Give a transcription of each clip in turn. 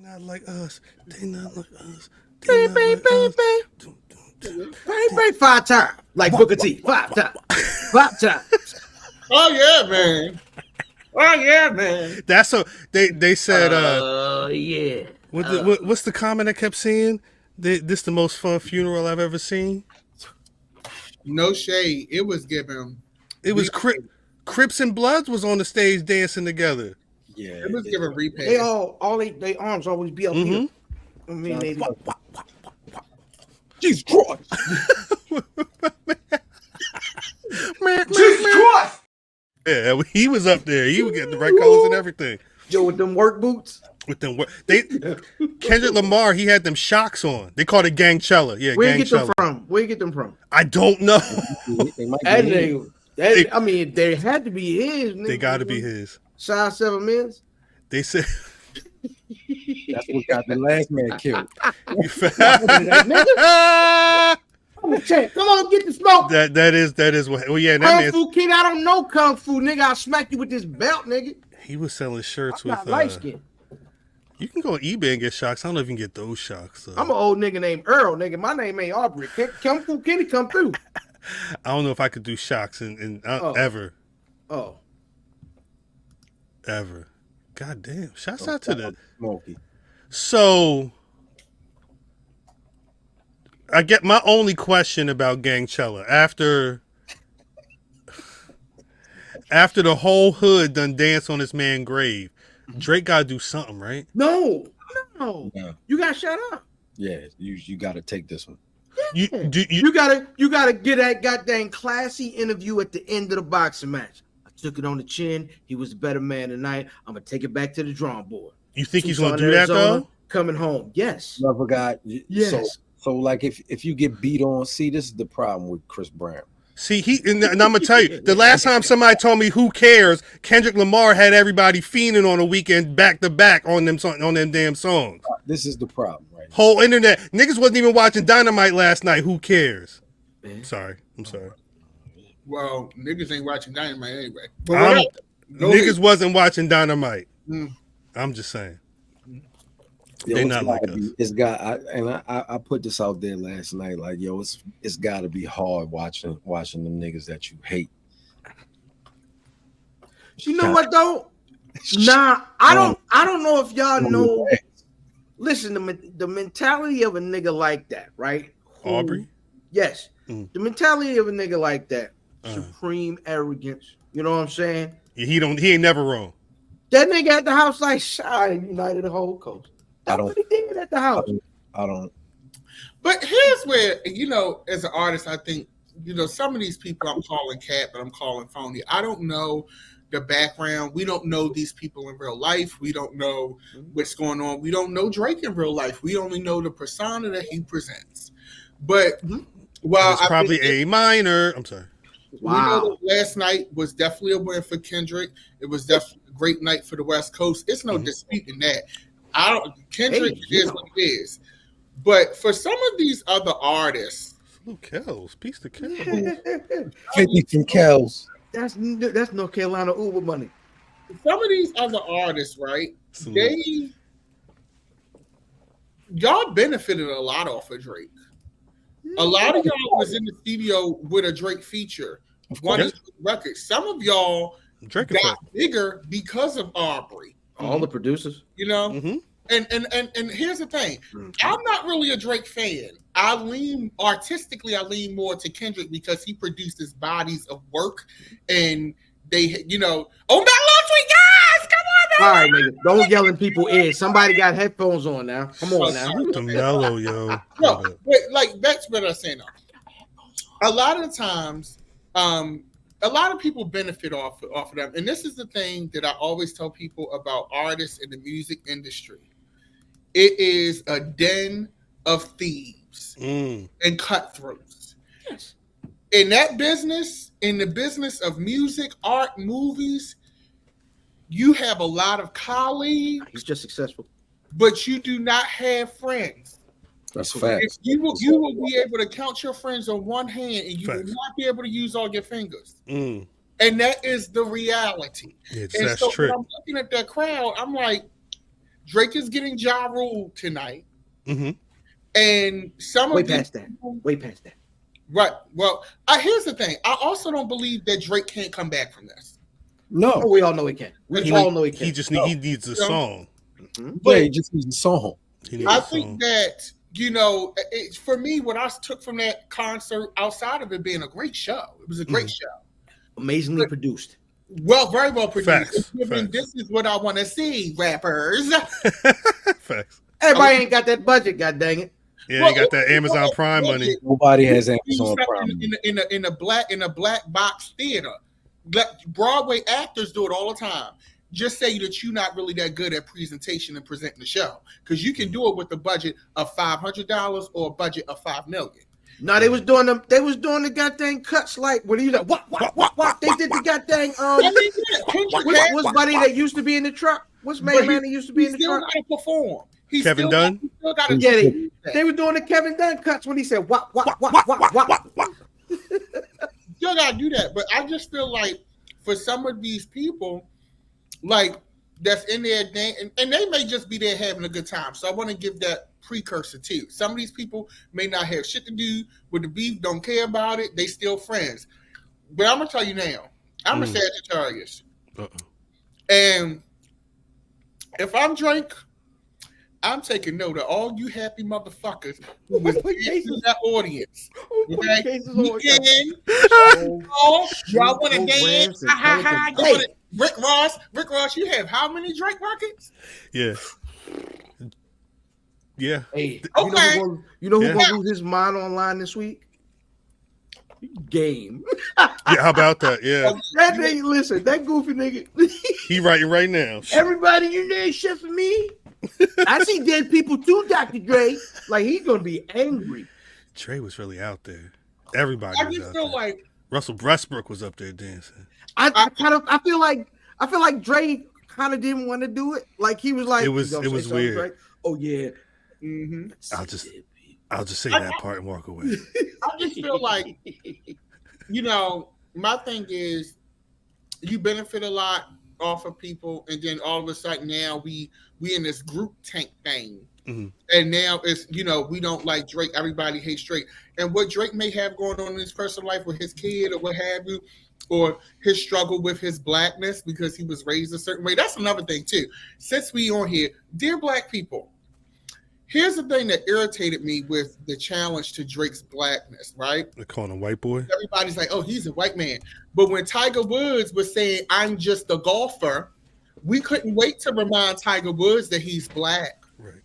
not like us. They not like us. They Bang, not bang, like bang, us. bang. Dum, dum, dum. Bang, bang, 5 times. Like Booker T. 5 times. 5 times. Oh yeah, man. Oh yeah, man. That's so they said Yeah. what's the comment I kept seeing? This the most fun funeral I've ever seen. No shade. It was given. It was Crips and Bloods was on the stage dancing together. Yeah. It was given repass. They all they arms always be up here. I mean, they Jesus Christ. Jesus Christ. Yeah, he was up there. He was getting the right colors and everything. Yo, with them work boots. With them, Kendrick Lamar, he had them shocks on. They called it GANGCHELLA. Yeah, Where you get them GANGCHELLA. from? Where you get them from? I don't know. They might That be nigga. I mean, they had to be his. Nigga. They got to be his. Size 7 mils. They said. That's what got the last man killed. Come on, get the smoke. that is what. Well, yeah, that Kung man. Fu Kid, I don't know Kung Fu, nigga. I'll smack you with this belt, nigga. He was selling shirts I'm with. not light skin. You can go on eBay and get shocks. I don't know if you can get those shocks. I'm an old nigga named Earl, nigga. My name ain't Aubrey. Kung Fu Kitty come through. I don't know if I could do shocks ever. Oh. Ever. God damn. Shouts out to the Smoky. So I get my only question about GANGCHELLA after the whole hood done dance on this man's grave. Drake gotta do something, right? No. Yeah. You gotta shut up. Yeah, you got to take this one. You gotta get that goddamn classy interview at the end of the boxing match. I took it on the chin. He was a better man tonight. I'm gonna take it back to the drawing board. You think he's gonna do that though? Coming home, yes. Never got. Yes. So like if you get beat on, see, this is the problem with Chris Brown. See, and I'm gonna tell you, the last time somebody told me who cares, Kendrick Lamar had everybody fiending on a weekend back to back on them damn songs. This is the problem, right? Whole internet niggas wasn't even watching Dynamite last night. Who cares? I'm sorry. Well, niggas ain't watching Dynamite anyway. Niggas wasn't watching Dynamite. Mm. I'm just saying. Yo, They not like us. It's got, I put this out there last night. Like, yo, it's got to be hard watching them niggas that you hate. You know what though? Nah, I don't know if y'all know. Listen, the mentality of a nigga like that, right? Aubrey? Yes. The mentality of a nigga like that, supreme arrogance. You know what I'm saying? He ain't never wrong. That nigga at the house like shine united the whole coast. That's what he did at the house. I don't. But here's where, as an artist, I think, some of these people I'm calling cat, but I'm calling phony. I don't know the background. We don't know these people in real life. We don't know what's going on. We don't know Drake in real life. We only know the persona that he presents. But while it's probably A minor. I'm sorry. Wow. We know that last night was definitely a win for Kendrick. It was definitely a great night for the West Coast. It's no disputing that. Kendrick is what it is. But for some of these other artists, Luke Kells, piece to Kells. 50 from Kells. That's North Carolina Uber money. Some of these other artists, right? Y'all benefited a lot off of Drake. A lot of y'all was in the studio with a Drake feature. One of the records. Some of y'all got bigger because of Aubrey. All the producers, And here's the thing. I'm not really a Drake fan. I lean more to Kendrick because he produces bodies of work, and they, oh, Mellow Tweet, guys, come on, all right, nigga, don't yell in people's ears. Somebody got headphones on now. Come on now. The Mellow, yo. No, but that's what I'm saying. A lot of the times, a lot of people benefit off of them. And this is the thing that I always tell people about artists in the music industry. It is a den of thieves and cutthroats. Yes. In that business, in the business of music, art, movies, you have a lot of colleagues. He's just successful. But you do not have friends. That's facts. You will be able to count your friends on one hand, and you will not be able to use all your fingers. And that is the reality. Yeah, and that's so true. when I'm looking at that crowd, I'm like, Drake is getting Ja Rule tonight, Mm-hmm. and some Way of these past that. Way past that. right. Well, here's the thing. I also don't believe that Drake can't come back from this. No, Oh, we all know he can. We all know he can. He needs a song. Mhm. But yeah, he just needs a song. He needs I a think song. that for me, what I took from that concert, outside of it being a great show, it was a great show. Amazingly produced. Well, very well produced. Facts. Given this is what I want to see, rappers. Facts. Everybody ain't got that budget, god dang it. Yeah, Well, you got that Amazon Prime money. Nobody has Do Amazon something Prime. in a black box theater. Broadway actors do it all the time. Just say that you're not really that good at presentation and presenting the show, because you can do it with a budget of $500 or a budget of $5 million. No, they was doing the goddamn cuts like what are you like? What? They did the goddamn what's buddy that used to be in the truck? What's main man that used to be in the truck? He still got to perform. Kevin Dunn? He still got to Yeah, they were doing the Kevin Dunn cuts when he said what. Still got to do that, but I just feel like for some of these people, like that's in there, and they may just be there having a good time. So I want to give that precursor too. Some of these people may not have shit to do with the beef, don't care about it. They still friends. But I'm gonna tell you now, I'm a Sagittarius, and if I'm Drake, I'm taking note of all you happy motherfuckers who was in that audience. Okay? Y'all want to dance? Rick Ross, you have how many Drake records? Yeah. Yeah. Hey, Okay. you know who's gonna lose his mind online this week? Game. Yeah, how about that? Yeah. That nigga, listen, that goofy nigga. He writing right now. Everybody in there except for me. I see dead people too, Dr. Dre. Like he's gonna be angry. Dre was really out there. Everybody I was just out feel there. like Russell Westbrook was up there dancing. I feel like Dre kind of didn't want to do it. Like he was like, It was weird. Dre? Oh yeah. mm-hmm. I'll just say that part and walk away. I just feel like, my thing is you benefit a lot off of people, and then all of a sudden now we in this group tank thing. Mm-hmm. And now it's, we don't like Drake. Everybody hates Drake. And what Drake may have going on in his personal life with his kid or what have you, or his struggle with his blackness because he was raised a certain way. That's another thing too. Since we on here, dear black people, here's the thing that irritated me with the challenge to Drake's blackness, right? They're calling him white boy. Everybody's like, oh, he's a white man. But when Tiger Woods was saying, I'm just a golfer, we couldn't wait to remind Tiger Woods that he's black. Right.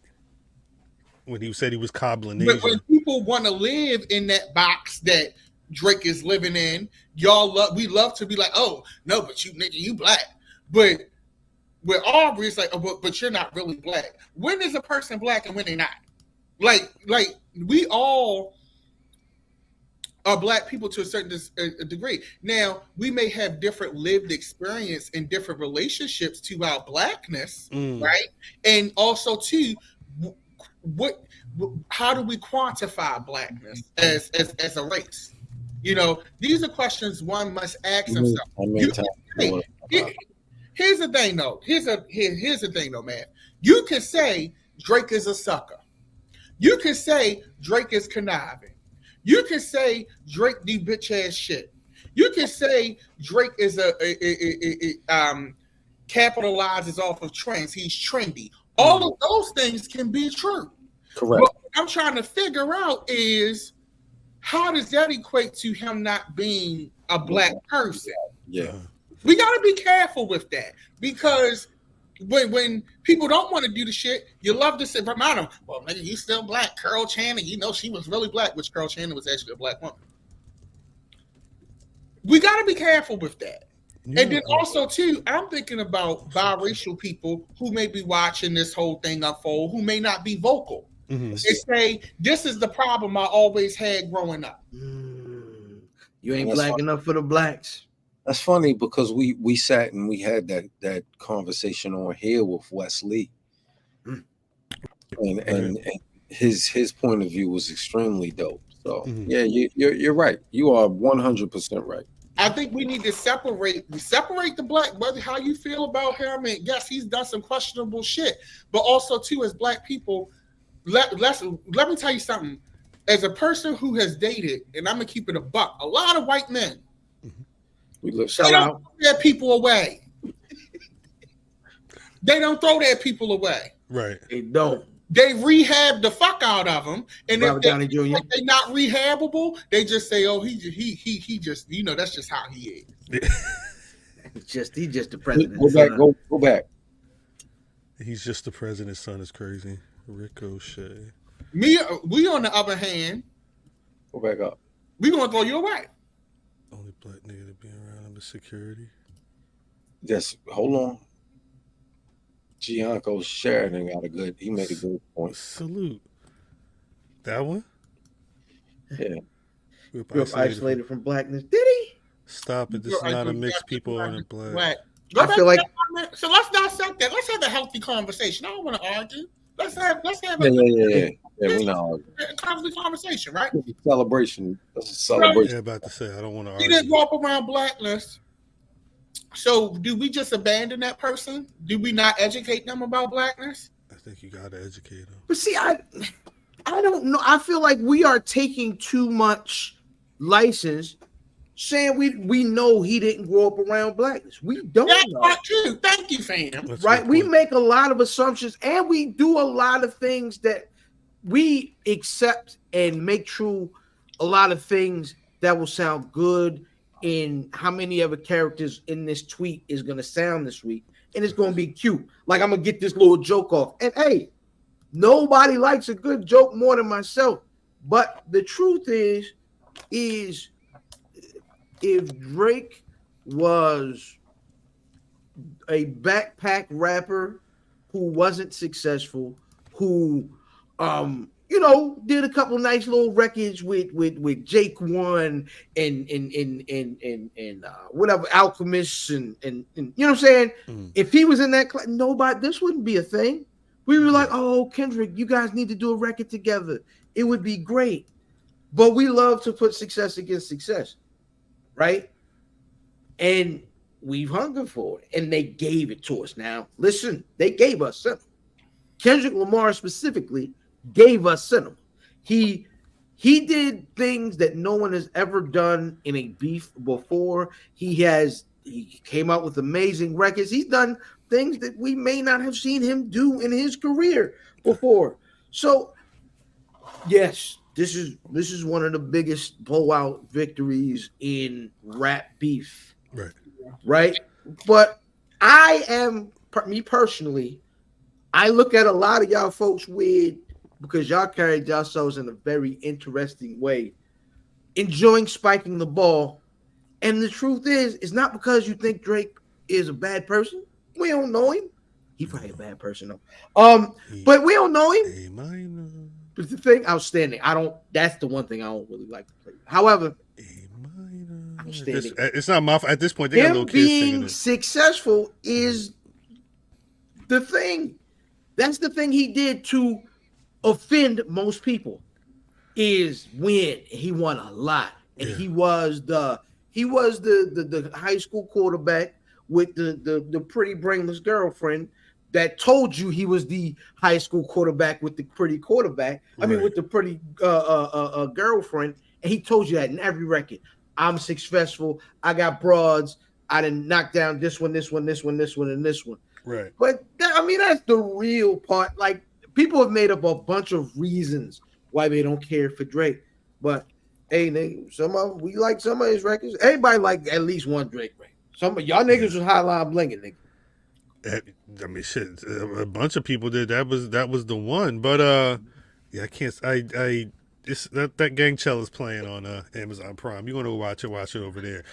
When he said he was cobbling But when people want to live in that box that Drake is living in, we love to be like, oh, no, but you nigga, you black. But with Aubrey, it's like, oh, but you're not really black. When is a person black and when they're not? Like we all are black people to a certain degree. Now, we may have different lived experience and different relationships to our blackness, right? And also, too, how do we quantify blackness as a race? These are questions one must ask himself. Here's the thing, though. Here's the thing, though, man. You can say Drake is a sucker. You can say Drake is conniving. You can say Drake do bitch ass shit. You can say Drake is capitalizes off of trends. He's trendy. All of those things can be true. Correct. What I'm trying to figure out is how does that equate to him not being a black person? Yeah. We got to be careful with that, because when people don't want to do the shit, you love to say, remind them, well, nigga, you still black. Carol Channing, she was really black, which Carol Channing was actually a black woman. We got to be careful with that. Yeah. And then also, too, I'm thinking about biracial people who may be watching this whole thing unfold, who may not be vocal. Mm-hmm. They say, this is the problem I always had growing up. You ain't black enough for the blacks. That's funny because we sat and we had that conversation on here with Wesley, and his point of view was extremely dope. So yeah, you're right. You are 100% right. I think we need to separate the black, whether how you feel about him, and yes, he's done some questionable shit, but also too, as black people, let me tell you something. As a person who has dated, and I'm gonna keep it a buck, a lot of white men, we look they don't throw their people away. They don't throw their people away. Right. They don't. They rehab the fuck out of them, and Robert Downey Jr. If they're not rehabable, they just say, "Oh, he just, that's just how he is." He's just the president. Go back. He's just the president's son is crazy. Ricochet. We on the other hand, Go back up. we gonna throw you away. Only black nigga to be around him is security. Just hold on. Gianco Sheridan he made a good point. Salute. That one? Yeah. Grew up isolated from blackness. Did he? Stop it. This is not a mixed people on a black. I feel like So let's dissect that. Let's have a healthy conversation. I don't want to argue. Let's have Yeah, we know. a healthy conversation, right? It's a celebration. That's a celebration. Yeah, about to say, I don't want to He argue. didn't grow up around blackness. So do we just abandon that person? Do we not educate them about blackness? I think you got to educate them. But see, I don't know. I feel like we are taking too much license saying we know he didn't grow up around blackness. We don't That's know. not true. Thank you, fam. That's Right? a good We point. make a lot of assumptions and we do a lot of things that we accept and make true a lot of things that will sound good in how many other characters in this tweet is going to sound this week. And it's going to be cute. Like, I'm going to get this little joke off. And hey, nobody likes a good joke more than myself. But the truth is if Drake was a backpack rapper who wasn't successful, who did a couple nice little records with Jake One and whatever Alchemists and you know what I'm saying? If he was in that class, this wouldn't be a thing. We were like, oh, Kendrick, you guys need to do a record together. It would be great. But we love to put success against success, right? And we've hungered for it, and they gave it to us. Now, listen, they gave us something. Kendrick Lamar specifically gave us cinema. He did things that no one has ever done in a beef before. He came out with amazing records. He's done things that we may not have seen him do in his career before. So, yes, this is one of the biggest blowout victories in rap beef. Right? But me personally, I look at a lot of y'all folks weird because y'all carried yourselves in a very interesting way, enjoying spiking the ball. And the truth is, it's not because you think Drake is a bad person. We don't know him. He's probably a bad person, though. But we don't know him. But the thing, outstanding. That's the one thing I don't really like to play. However, outstanding. It's not my at this point. They got Him little kids being singing it. successful is the thing. That's the thing he did to offend most people. Is win. He won a lot, and he was the high school quarterback with the pretty brainless girlfriend that told you he was the high school quarterback with the pretty quarterback. I mean, with the pretty girlfriend, and he told you that in every record. I'm successful. I got broads. I didn't knock down this one, and this one. Right. But that's the real part. Like, people have made up a bunch of reasons why they don't care for Drake. But hey, we like some of his records. Everybody like at least one Drake record. Some of y'all niggas was Highline Blinging, nigga. I mean, shit. A bunch of people did. That was the one. But I can't. That GANGCHELLA is playing on Amazon Prime. You want to watch it over there.